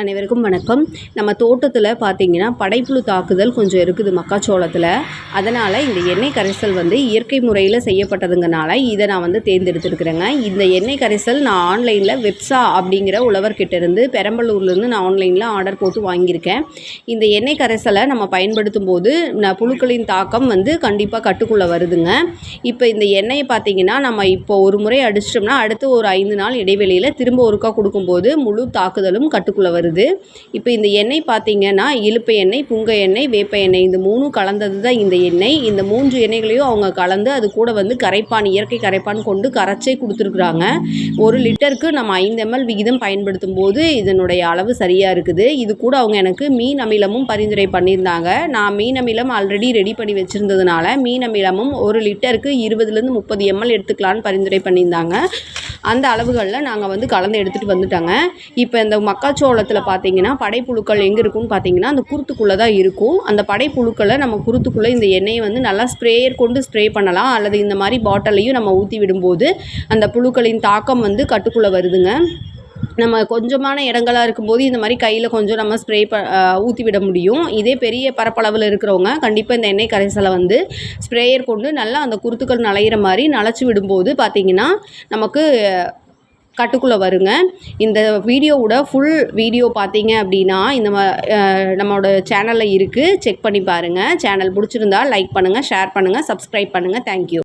அனைவருக்கும் வணக்கம். நம்ம தோட்டத்தில் பார்த்தீங்கன்னா படைப்புழு தாக்குதல் கொஞ்சம் இருக்குது மக்காச்சோளத்தில். அதனால் இந்த எண்ணெய் கரைசல் இயற்கை முறையில் செய்யப்பட்டதுங்கனால இதை நான் தேர்ந்தெடுத்துருக்குறேங்க. இந்த எண்ணெய் கரைசல் நான் ஆன்லைனில் வெப்சா அப்படிங்கிற உழவர்கிட்ட இருந்து பெரம்பலூர்லேருந்து நான் ஆன்லைனில் ஆர்டர் போட்டு வாங்கியிருக்கேன். இந்த எண்ணெய் கரைசலை நம்ம பயன்படுத்தும் போது புழுக்களின் தாக்கம் கண்டிப்பாக கட்டுக்குள்ளே வருதுங்க. இப்போ இந்த எண்ணெயை பார்த்தீங்கன்னா நம்ம இப்போ ஒரு முறை அடிச்சிட்டோம்னா அடுத்து ஒரு 5 நாள் இடைவெளியில் திரும்ப ஒருக்கா கொடுக்கும்போது முழு தாக்குதலும் கட்டுக்குள்ளே வருது. இப்போ இந்த எண்ணெய் பார்த்தீங்கன்னா இலுப்பை எண்ணெய், புங்க எண்ணெய், வேப்ப எண்ணெய் இந்த 3 கலந்தது தான் இந்த எண்ணெய். இந்த 3 எண்ணெய்களையும் அவங்க கலந்து அது கூட கரைப்பான், இயற்கை கரைப்பான் கொண்டு கரைச்சே கொடுத்துருக்குறாங்க. 1 லிட்டருக்கு நம்ம 5 ml விகிதம் பயன்படுத்தும் போது இதனுடைய அளவு சரியாக இருக்குது. இது கூட அவங்க எனக்கு மீன் அமிலமும் பரிந்துரை பண்ணியிருந்தாங்க. நான் மீன் அமிலம் ஆல்ரெடி ரெடி பண்ணி வச்சுருந்ததுனால மீன் அமிலமும் 1 லிட்டருக்கு 20லேருந்து 30 ml எடுத்துக்கலான்னு பரிந்துரை பண்ணியிருந்தாங்க. அந்த அளவுகளில் நாங்கள் கலந்து எடுத்துகிட்டு வந்துட்டாங்க. இப்போ இந்த மக்காச்சோளத்தில் பார்த்தீங்கன்னா படைப்புழுக்கள் எங்கே இருக்குன்னு பார்த்தீங்கன்னா அந்த குருத்துக்குள்ளே தான் இருக்கும். அந்த படைப்புழுக்களை நம்ம குருத்துக்குள்ளே இந்த எண்ணெயை நல்லா ஸ்ப்ரேயர் கொண்டு ஸ்ப்ரே பண்ணலாம், அல்லது இந்த மாதிரி பாட்டிலையும் நம்ம ஊற்றி விடும்போது அந்த புழுக்களின் தாக்கம் கட்டுக்குள்ளே வருதுங்க. நம்ம கொஞ்சமான இடங்களாக இருக்கும்போது இந்த மாதிரி கையில் கொஞ்சம் நம்ம ஸ்ப்ரே ஊற்றி விட முடியும். இதே பெரிய பரப்பளவில் இருக்கிறவங்க கண்டிப்பாக இந்த எண்ணெய் கரைசலை ஸ்ப்ரேயர் கொண்டு நல்லா அந்த குருத்துக்கள் நனையிற மாதிரி நனைச்சி விடும்போது பார்த்திங்கன்னா நமக்கு கட்டுக்குள்ளே வருங்க. இந்த வீடியோவோட ஃபுல் வீடியோ பார்த்தீங்க அப்படின்னா நம்மளோட சேனலில் இருக்குது, செக் பண்ணி பாருங்கள். சேனல் பிடிச்சிருந்தா லைக் பண்ணுங்கள், ஷேர் பண்ணுங்கள், சப்ஸ்கிரைப் பண்ணுங்கள். தேங்க்யூ.